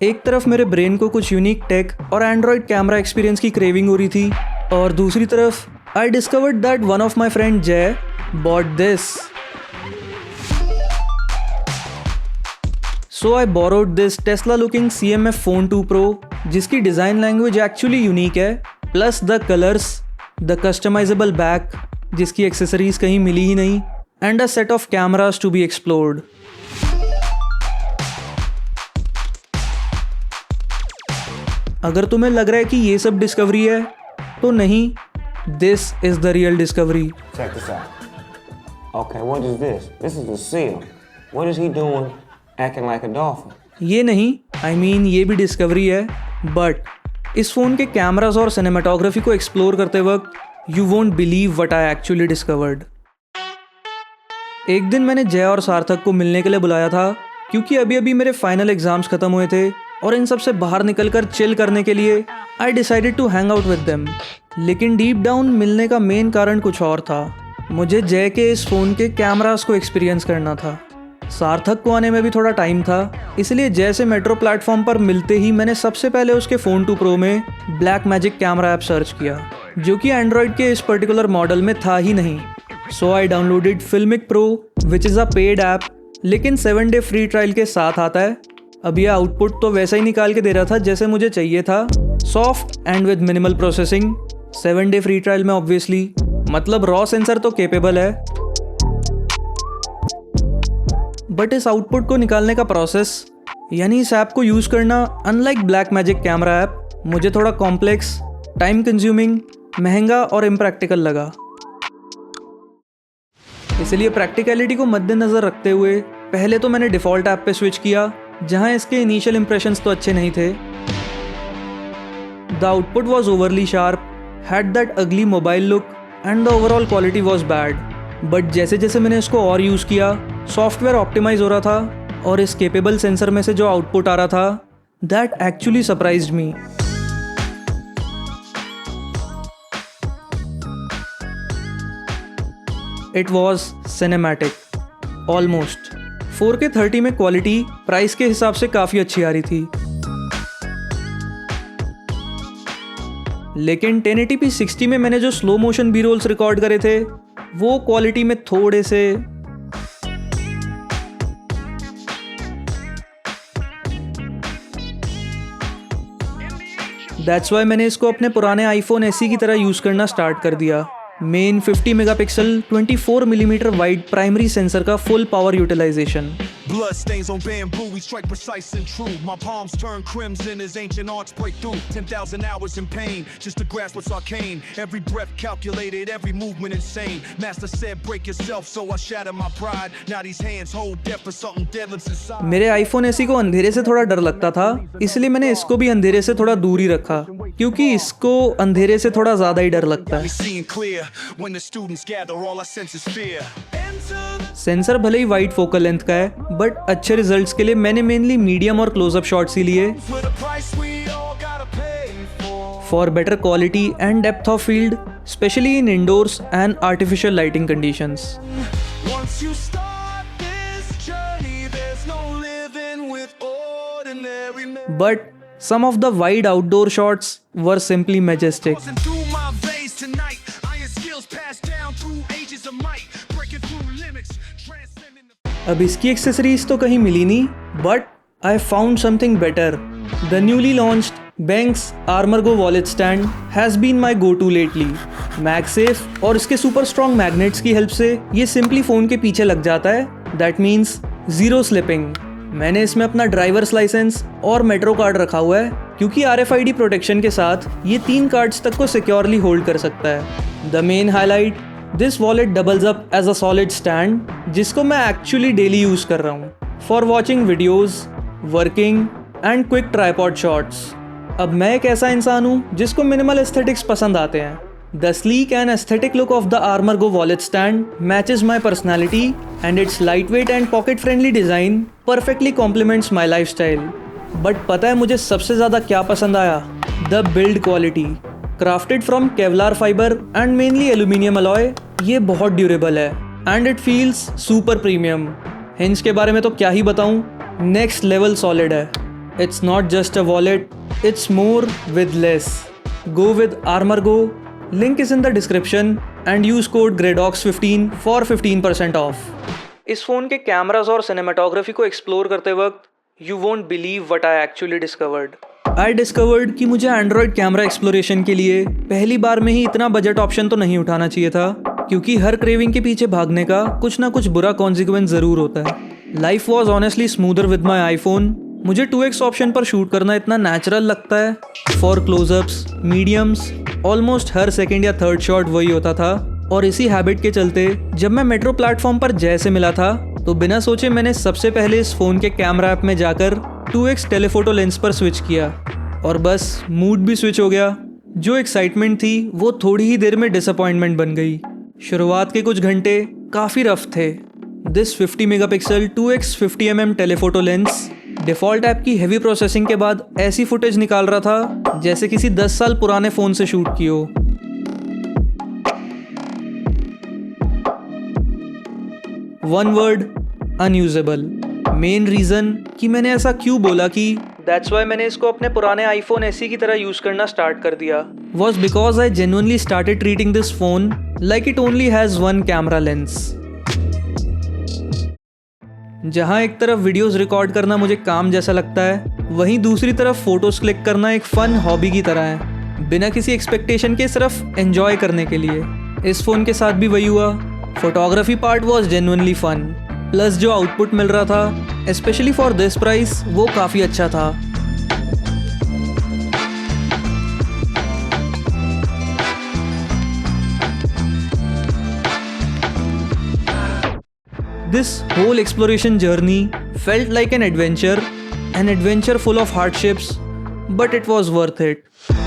एक तरफ मेरे ब्रेन को कुछ यूनिक टेक और एंड्रॉयड कैमरा एक्सपीरियंस की क्रेविंग हो रही थी, और दूसरी तरफ I discovered that one of my friend Jay bought this. So I borrowed this Tesla looking CMF Phone 2 Pro, जिसकी डिज़ाइन लैंग्वेज एक्चुअली यूनिक है, plus the colours, the customisable back जिसकी एक्सेसरीज कहीं मिली ही नहीं, and a set of cameras to be explored. अगर तुम्हें लग रहा है कि ये सब डिस्कवरी है, तो नहीं, this is the real discovery. Check this out. Okay, what is this? This is a seal. What is he doing acting like a dolphin? ये नहीं, I mean ये भी डिस्कवरी है, बट इस फ़ोन के कैमराज और सिनेमाटोग्राफी को explore करते वक्त you won't believe what I actually discovered. एक दिन मैंने जय और सार्थक को मिलने के लिए बुलाया था, क्योंकि अभी अभी मेरे फाइनल एग्जाम्स खत्म हुए थे और इन सब से बाहर निकलकर चिल करने के लिए I decided to hang out with them. लेकिन डीप डाउन मिलने का मेन कारण कुछ और था। मुझे जय के इस फ़ोन के कैमरास को एक्सपीरियंस करना था। सार्थक को आने में भी थोड़ा टाइम था, इसलिए जय से मेट्रो प्लेटफॉर्म पर मिलते ही मैंने सबसे पहले उसके फ़ोन 2 Pro में black magic camera app search किया, जो कि एंड्रॉयड के इस पर्टिकुलर मॉडल में था ही नहीं। So I downloaded Filmic Pro, which is a paid app, लेकिन 7 डे फ्री ट्रायल के साथ आता है। अब यह आउटपुट तो वैसा ही निकाल के दे रहा था जैसे मुझे चाहिए था, soft and with minimal processing. 7 day free trial में ऑब्वियसली, मतलब रॉ सेंसर तो केपेबल है, बट इस आउटपुट को निकालने का प्रोसेस, यानी इस ऐप को यूज़ करना, unlike black magic camera app, मुझे थोड़ा कॉम्प्लेक्स, टाइम कंज्यूमिंग, महंगा और इम्प्रैक्टिकल लगा। इसलिए प्रैक्टिकलिटी को मद्देनज़र रखते हुए पहले तो मैंने डिफ़ॉल्ट ऐप पे स्विच किया, जहां इसके इनिशियल इंप्रेशंस तो अच्छे नहीं थे। The output was overly sharp, had that ugly mobile look, and the overall quality was bad. But जैसे जैसे मैंने इसको और यूज़ किया, सॉफ्टवेयर ऑप्टिमाइज हो रहा था, और इस केपेबल सेंसर में से जो आउटपुट आ रहा था, that actually surprised me. It was cinematic almost. 4K 30 में क्वालिटी प्राइस के हिसाब से काफ़ी अच्छी आ रही थी, लेकिन 1080p 60 में मैंने जो slow motion B rolls record करे थे, वो क्वालिटी में थोड़े से दैट्स वाई मैंने इसको अपने पुराने iPhone SE की तरह यूज़ करना स्टार्ट कर दिया। Main 50 megapixel 24 millimetre wide primary sensor का full power utilisation. Blood stains on bamboo, we strike precise and true. My palms turn crimson as ancient arts break through. 10,000 hours in pain, just to grasp what's arcane. Every breath calculated, every movement insane. Master said break yourself, so I shatter my pride. Now these hands hold death for something dead lives inside. मेरे iPhone SE को अंधेरे से थोड़ा डर लगता था, इसलिए मैंने इसको भी अंधेरे से थोड़ा दूर ही रखा, क्योंकि इसको अंधेरे से थोड़ा ज़्यादा ही डर लगता है। Seeing clear when the students gather, all I sense is fear. Sensor भले ही वाइड फोकल लेंथ का है, बट अच्छे रिजल्ट्स के लिए मैंने मेनली मीडियम और क्लोजअप शॉट्स ही लिए, for better quality and depth of field, specially in indoors and artificial lighting conditions. But some of the wide outdoor shots were simply majestic. अब इसकी एक्सेसरीज तो कहीं मिली नहीं, but I found something better. The newly launched Banks Armorgo wallet stand has been my go to lately. MagSafe और इसके super strong magnets की help से ये सिंपली फ़ोन के पीछे लग जाता है, दैट मीन्स ज़ीरो स्लिपिंग। मैंने इसमें अपना ड्राइवर्स लाइसेंस और मेट्रो कार्ड रखा हुआ है, क्योंकि RFID प्रोटेक्शन के साथ ये 3 कार्ड्स तक को सिक्योरली होल्ड कर सकता है। The main highlight, this wallet doubles up as a solid stand, जिसको मैं एक्चुअली डेली यूज़ कर रहा हूँ for watching videos, working and quick tripod shots. अब मैं एक ऐसा इंसान हूँ जिसको मिनिमल एस्थेटिक्स पसंद आते हैं। The sleek and aesthetic look of the Armorgo wallet stand matches my personality, and its lightweight and pocket-friendly design perfectly complements my lifestyle. But पता है मुझे सबसे ज़्यादा क्या पसंद आया? The build quality. Crafted from Kevlar fiber and mainly aluminium alloy, ये बहुत durable है, and it feels super premium. Hinge के बारे में तो क्या ही बताऊँ, next level solid है। It's not just a wallet, it's more with less. Go with Armorgo. Link is in the description and use code GREDOX15 for 15% off. इस phone के cameras और सिनेमाटोग्राफी को एक्सप्लोर करते वक्त You won't believe what I actually discovered. I discovered कि मुझे Android camera exploration के लिए पहली बार में ही इतना बजट ऑप्शन तो नहीं उठाना चाहिए था, क्योंकि हर क्रेविंग के पीछे भागने का कुछ ना कुछ बुरा कॉन्सिक्वेंस ज़रूर होता है. Life was honestly smoother with my iPhone. मुझे 2x ऑप्शन पर शूट करना इतना नेचुरल लगता है. For close-ups, mediums, almost her second या थर्ड शॉट वही होता था. और इसी हैबिट के चलते जब मैं मेट्रो प्लेटफॉर्म पर जैसे मिला था तो बिना सोचे मैंने सबसे पहले इस फ़ोन के कैमरा ऐप में जाकर 2x टेलीफोटो लेंस पर स्विच किया और बस मूड भी स्विच हो गया. जो एक्साइटमेंट थी वो थोड़ी ही देर में डिसअपॉइंटमेंट बन गई. शुरुआत के कुछ घंटे काफ़ी रफ थे. This 50 megapixel 2x 50mm telephoto lens default app की हेवी प्रोसेसिंग के बाद ऐसी फुटेज निकाल रहा था जैसे किसी 10 साल पुराने फ़ोन से शूट की हो. One word, unusable. Main reason कि मैंने ऐसा क्यों बोला कि दैट्स वाई मैंने इसको अपने पुराने आईफोन SE की तरह यूज़ करना स्टार्ट कर दिया, was because I genuinely started treating this phone like it only has one camera lens. जहाँ एक तरफ वीडियोस रिकॉर्ड करना मुझे काम जैसा लगता है, वहीं दूसरी तरफ फोटोज क्लिक करना एक फ़न हॉबी की तरह है, बिना किसी एक्सपेक्टेशन के सिर्फ एंजॉय करने के लिए. इस फ़ोन के साथ भी वही हुआ. Photography part was genuinely fun, plus जो आउटपुट मिल रहा था स्पेशली फॉर दिस प्राइस वो काफ़ी अच्छा था. This whole exploration journey felt like an adventure full of hardships, but it was worth it.